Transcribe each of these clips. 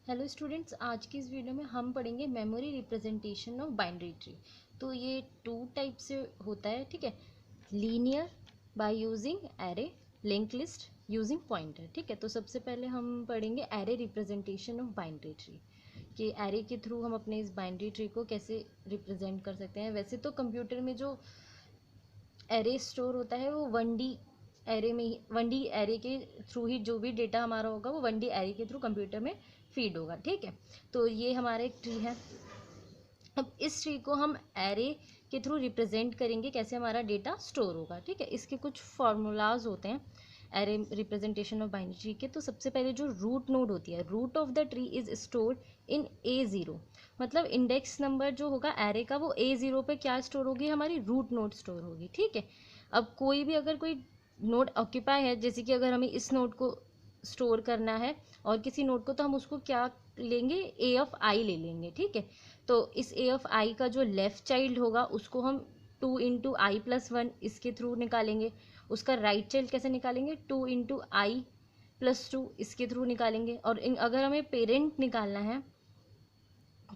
Hello students, आज की इस वीडियो में हम पढ़ेंगे memory representation of binary tree. तो ये टू टाइप से होता है, ठीक है। Linear by using array, link list using pointer, ठीक है। तो सबसे पहले हम पढ़ेंगे array representation of binary tree कि एरे के थ्रू हम अपने इस बाइनरी ट्री को कैसे रिप्रेजेंट कर सकते हैं। वैसे तो कंप्यूटर में जो एरे स्टोर होता है वो 1D एरे में ही, 1D एरे के थ्रू ही जो भी डेटा हमारा होगा वो 1D एरे के थ्रू कंप्यूटर में फीड होगा, ठीक है। तो ये हमारा एक ट्री है। अब इस ट्री को हम एरे के थ्रू रिप्रेजेंट करेंगे, कैसे हमारा डेटा स्टोर होगा, ठीक है। इसके कुछ फार्मूलाज होते हैं array representation of binary tree के। तो सबसे पहले जो रूट नोड होती है, root of the tree is stored in A0, मतलब इंडेक्स नंबर जो होगा एरे का वो A0 पे क्या स्टोर होगी, हमारी रूट नोड स्टोर होगी, ठीक है। अब कोई भी अगर कोई नोड ऑक्यूपाई है, जैसे कि अगर हमें इस नोड को स्टोर करना है और किसी नोड को, तो हम उसको क्या लेंगे, ए ऑफ आई ले लेंगे, ठीक है। तो इस ए ऑफ आई का जो लेफ्ट चाइल्ड होगा उसको हम 2 × i+1 इसके थ्रू निकालेंगे। उसका राइट चाइल्ड कैसे निकालेंगे, 2 × i+2 इसके थ्रू निकालेंगे। और अगर हमें पेरेंट निकालना है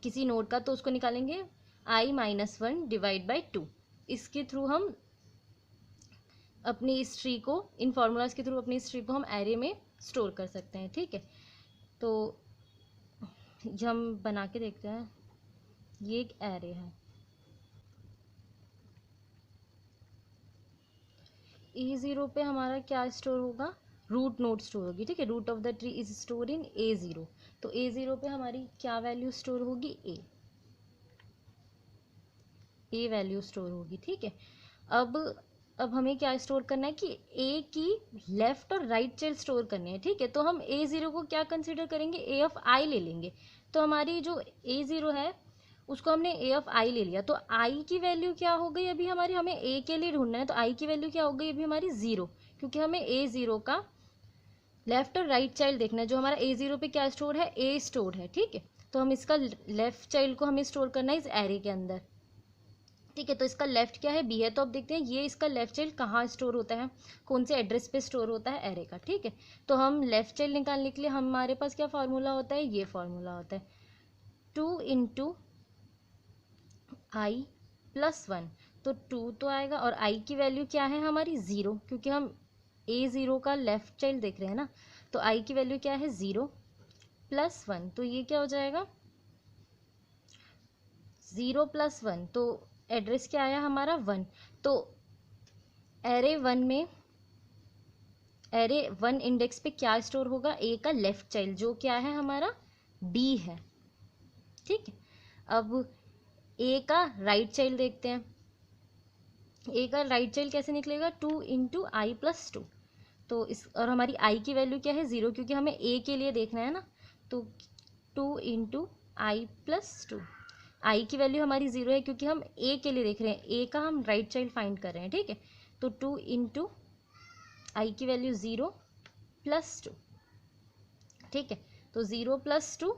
किसी नोड का तो उसको निकालेंगे i-1 / 2। इसके थ्रू हम अपनी इस ट्री को, इन फार्मूलाज के थ्रू अपनी इस ट्री को हम एरे में स्टोर कर सकते हैं, ठीक है। तो हम बना के देखते हैं। ये एक एरे है, A0 पे हमारा क्या स्टोर होगा, रूट नोड स्टोर होगी, ठीक है। Root of the tree is store in A0। तो A0 पे हमारी क्या वैल्यू स्टोर होगी, ए वैल्यू स्टोर होगी, ठीक है। अब हमें क्या स्टोर करना है कि ए की लेफ्ट और राइट चाइल्ड स्टोर करने हैं, ठीक है। तो हम A0 को क्या कंसिडर करेंगे, ए ऑफ आई ले लेंगे। तो हमारी जो A0 है उसको हमने ए ऑफ आई ले लिया, तो आई की वैल्यू क्या हो गई, अभी हमारी, हमें ए के लिए ढूंढना है, तो आई की वैल्यू क्या हो गई अभी हमारी 0, क्योंकि हमें A0 का लेफ्ट और राइट चाइल्ड देखना है। जो हमारा A0 पे क्या स्टोर है, ए स्टोर है, ठीक है। तो हम इसका लेफ्ट चाइल्ड को हमें स्टोर करना है इस एरे के अंदर, ठीक है। तो इसका लेफ्ट क्या है, बी है। तो अब देखते हैं ये इसका लेफ्ट चाइल्ड कहाँ स्टोर होता है, कौन से एड्रेस पे स्टोर होता है एरे का, ठीक है। तो हम लेफ्ट चाइल्ड निकालने के लिए हमारे पास क्या फार्मूला होता है, ये फार्मूला होता है 2 × i+1। तो 2 तो आएगा और i की वैल्यू क्या है हमारी 0, क्योंकि हम A0 का लेफ्ट चाइल्ड देख रहे हैं ना। तो i की वैल्यू क्या है 0+1, तो ये क्या हो जाएगा 0+1। तो एड्रेस क्या आया हमारा 1। तो एरे 1 में, एरे 1 इंडेक्स पे क्या स्टोर होगा, ए का लेफ्ट चाइल्ड जो क्या है हमारा बी है, ठीक है। अब ए का राइट चाइल्ड देखते हैं। ए का राइट चाइल्ड कैसे निकलेगा, 2 × i+2। तो इस, और हमारी आई की वैल्यू क्या है 0, क्योंकि हमें ए के लिए देखना है ना। तो 2 × i+2, आई की वैल्यू हमारी 0 है क्योंकि हम ए के लिए देख रहे हैं, ए का हम राइट चाइल्ड फाइंड कर रहे हैं, ठीक है। तो 2 × i की वैल्यू 0+2, ठीक है। तो 0+2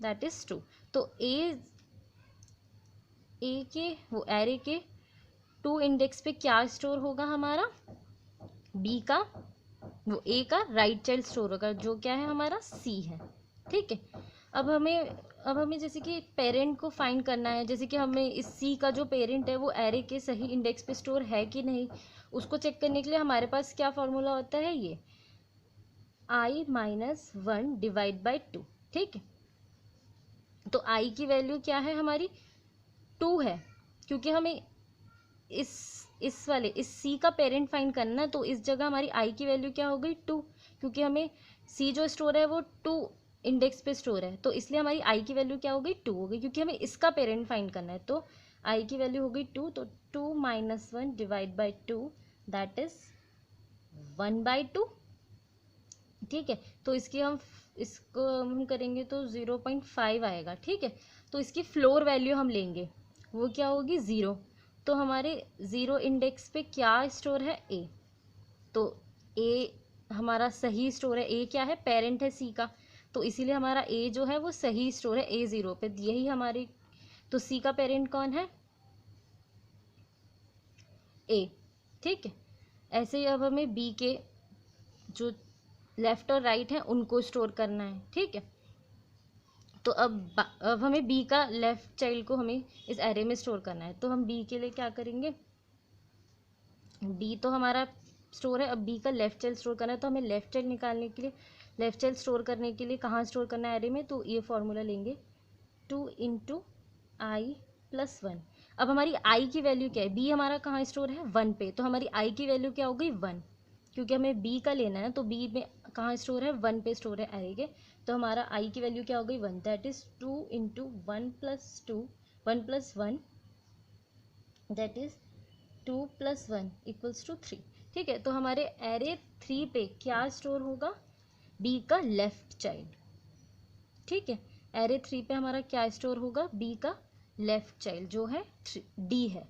दैट इज 2। तो ए के, वो एरे के 2 इंडेक्स पे क्या स्टोर होगा हमारा, बी का, वो ए का राइट चाइल्ड स्टोर होगा जो क्या है हमारा सी है, ठीक है। अब हमें जैसे कि पेरेंट को फाइंड करना है, जैसे कि हमें इस सी का जो पेरेंट है वो एरे के सही इंडेक्स पे स्टोर है कि नहीं, उसको चेक करने के लिए हमारे पास क्या फॉर्मूला होता है, ये i-1 / 2, ठीक है। तो i की वैल्यू क्या है हमारी 2 है, क्योंकि हमें इस सी का पेरेंट फाइंड करना है। तो इस जगह हमारी आई की वैल्यू क्या हो गई 2, क्योंकि हमें सी जो स्टोर है वो 2 इंडेक्स पे स्टोर है, तो इसलिए हमारी आई की वैल्यू क्या हो गई 2 हो गई, क्योंकि हमें इसका पेरेंट फाइंड करना है। तो आई की वैल्यू हो गई 2, तो 2-1 / 2 दैट इज 1/2, ठीक है। तो इसको हम करेंगे तो 0.5 आएगा, ठीक है। तो इसकी फ्लोर वैल्यू हम लेंगे, वो क्या होगी 0। तो हमारे 0 इंडेक्स पे क्या स्टोर है, ए। तो ए हमारा सही स्टोर है, ए क्या है, पेरेंट है सी का, तो इसीलिए हमारा ए जो है वो सही स्टोर है A0 पे, यही हमारी। तो सी का पेरेंट कौन है, ए, ठीक है। ऐसे ही अब हमें बी के जो लेफ्ट और राइट है उनको स्टोर करना है, ठीक है। तो अब हमें बी का लेफ्ट चाइल्ड को हमें इस एरे में स्टोर करना है। तो हम बी के लिए क्या करेंगे, बी तो हमारा स्टोर है, अब बी का लेफ्ट चाइल्ड स्टोर करना है। तो हमें लेफ्ट चाइल्ड निकालने के लिए, लेफ्ट चाइल्ड स्टोर करने के लिए कहाँ स्टोर करना है एरे में, तो ये फॉर्मूला लेंगे 2 इंटू आई प्लस 1। अब हमारी आई की वैल्यू क्या है, बी हमारा कहाँ स्टोर है 1 पे, तो हमारी आई की वैल्यू क्या हो गई 1, क्योंकि हमें बी का लेना है। तो बी में कहाँ स्टोर है 1 पे स्टोर है एरे के, तो हमारा आई की वैल्यू क्या हो गई 1, that is 2 into 1 plus 2 1 plus 1 that is 2 plus 1 equals to 3। ठीक है, तो हमारे एरे 3 पे क्या स्टोर होगा, बी का लेफ्ट चाइल्ड। ठीक है, एरे 3 पे हमारा क्या स्टोर होगा, बी का लेफ्ट चाइल्ड जो है डी है।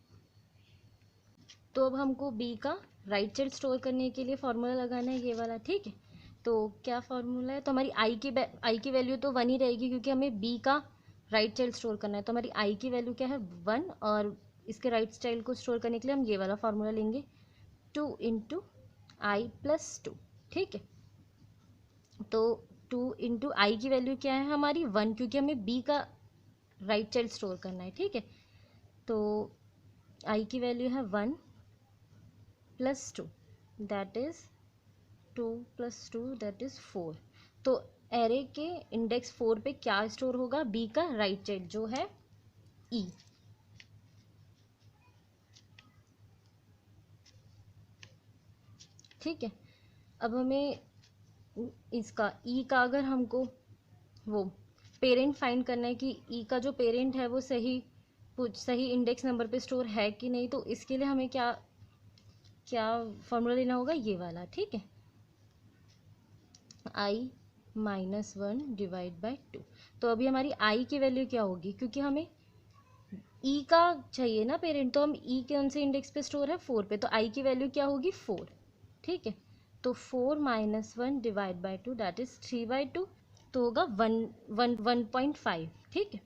तो अब हमको बी का राइट चाइल्ड स्टोर करने के लिए फॉर्मूला लगाना है ये वाला। ठीक है, तो क्या फॉर्मूला है, तो हमारी आई की वैल्यू तो 1 ही रहेगी, क्योंकि हमें बी का राइट चाइल्ड स्टोर करना है। तो हमारी आई की वैल्यू क्या है 1, और इसके राइट चाइल्ड को स्टोर करने के लिए हम ये वाला फॉर्मूला लेंगे 2 इंटू आई प्लस 2। ठीक है, तो 2 इंटू आई की वैल्यू क्या है हमारी 1, क्योंकि हमें बी का राइट चाइल्ड स्टोर करना है। ठीक है, तो आई की वैल्यू है 1 plus 2 that is 2 plus 2 that is 4। तो एरे के इंडेक्स 4 पे क्या स्टोर होगा, बी का राइट चाइल्ड जो है ई। ठीक है, अब हमें इसका ई का अगर हमको वो पेरेंट फाइंड करना है कि ई का जो पेरेंट है वो सही इंडेक्स नंबर पे स्टोर है कि नहीं, तो इसके लिए हमें क्या क्या फॉर्मूला लेना होगा, ये वाला। ठीक है, आई माइनस 1 डिवाइड बाई 2। तो अभी हमारी आई की वैल्यू क्या होगी, क्योंकि हमें ई का चाहिए ना पेरेंट, तो हम ई कौन से इंडेक्स पे स्टोर है 4 पे, तो आई की वैल्यू क्या होगी 4। ठीक है, तो 4 minus 1 divide by 2 that is 3/2, तो होगा 1.5। ठीक है,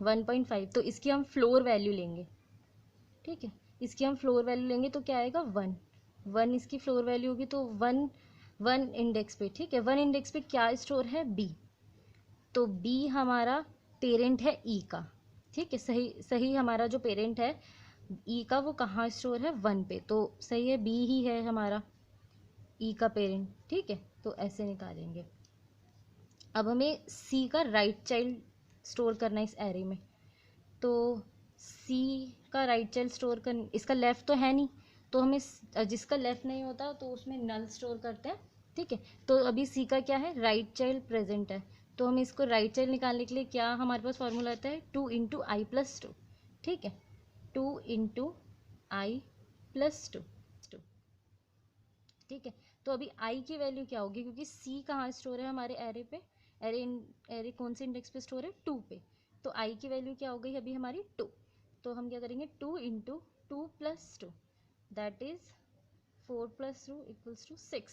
1.5, तो इसकी हम फ्लोर वैल्यू लेंगे। ठीक है, इसकी हम फ्लोर वैल्यू लेंगे तो क्या आएगा 1 इसकी फ्लोर वैल्यू होगी, तो 1 इंडेक्स पे। ठीक है, 1 इंडेक्स पे क्या स्टोर है बी, तो बी हमारा पेरेंट है ई का। ठीक है, सही हमारा जो पेरेंट है ई का वो कहाँ स्टोर है 1 पे, तो सही है बी ही है हमारा ई का पेरेंट। ठीक है, तो ऐसे निकालेंगे। अब हमें सी का राइट चाइल्ड स्टोर करना है इस एरे में, तो सी का राइट चाइल्ड स्टोर कर, इसका लेफ़्ट तो है नहीं, तो हमें जिसका लेफ़्ट नहीं होता तो उसमें नल स्टोर करते हैं। ठीक है, तो अभी सी का क्या है राइट चाइल्ड प्रेजेंट है, तो हमें इसको राइट चाइल्ड निकालने के लिए क्या हमारे पास फॉर्मूला आता है 2 इंटू आई प्लस 2। ठीक है, 2 इंटू आई प्लस 2। ठीक है, तो अभी आई की वैल्यू क्या होगी, क्योंकि सी कहाँ स्टोर है हमारे एरे पे, एरे कौन से इंडेक्स पे स्टोर है 2 पे, तो आई की वैल्यू क्या हो गई अभी हमारी 2। तो हम क्या करेंगे 2 into 2 plus 2 that is 4 plus 2 equals to 6।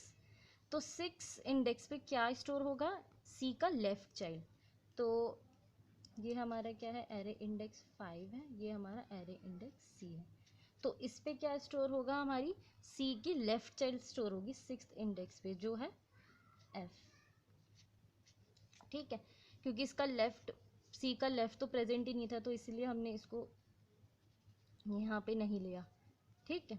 तो 6 इंडेक्स पे क्या स्टोर होगा, सी का लेफ्ट चाइल्ड। तो ये हमारा क्या है एरे इंडेक्स 5 है, ये हमारा एरे इंडेक्स सी है। तो इस पे क्या स्टोर होगा, हमारी सी की लेफ्ट चाइल्ड स्टोर होगी 6th इंडेक्स पे जो है एफ। ठीक है, क्योंकि इसका लेफ्ट, सी का लेफ्ट तो प्रेजेंट ही नहीं था, तो इसलिए हमने इसको यहाँ पे नहीं लिया। ठीक है,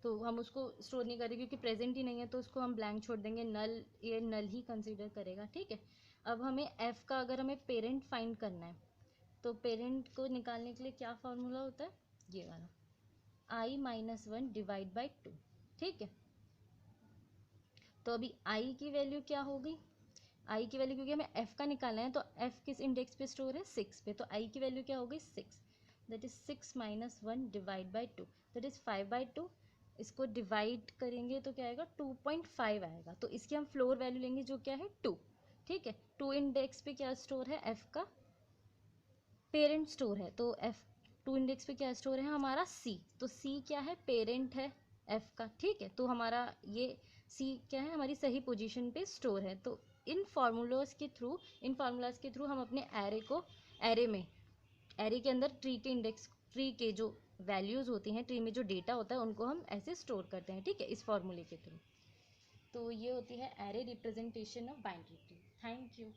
तो हम उसको स्टोर नहीं करेंगे क्योंकि प्रेजेंट ही नहीं है, तो उसको हम ब्लैंक छोड़ देंगे, नल ये नल ही कंसीडर करेगा। ठीक है, अब हमें एफ का अगर हमें पेरेंट फाइंड करना है, तो पेरेंट को निकालने के लिए क्या फॉर्मूला होता है, ये वाला आई माइनस 1 डिवाइड बाई 2। ठीक है, तो अभी आई की वैल्यू क्या होगी, आई की वैल्यू क्योंकि हमें एफ का निकालना है, तो एफ किस इंडेक्स पे स्टोर है 6 पे, तो आई की वैल्यू क्या होगी 6, that is 6 minus 1 divide by 2 that is 5/2। इसको डिवाइड करेंगे तो क्या आएगा 2.5 आएगा, तो इसकी हम फ्लोर वैल्यू लेंगे जो क्या है 2। ठीक है, 2 इंडेक्स पे क्या स्टोर है एफ का पेरेंट स्टोर है, तो एफ 2 इंडेक्स पे क्या स्टोर है हमारा सी, तो सी क्या है पेरेंट है एफ का। ठीक है, तो हमारा ये सी क्या है हमारी सही पोजीशन पे स्टोर है। तो इन फार्मूलाज के थ्रू हम अपने एरे के अंदर ट्री के जो वैल्यूज़ होती हैं, ट्री में जो डेटा होता है उनको हम ऐसे स्टोर करते हैं। ठीक है, इस फॉर्मूले के थ्रू। तो ये होती है array representation of binary tree. Thank you.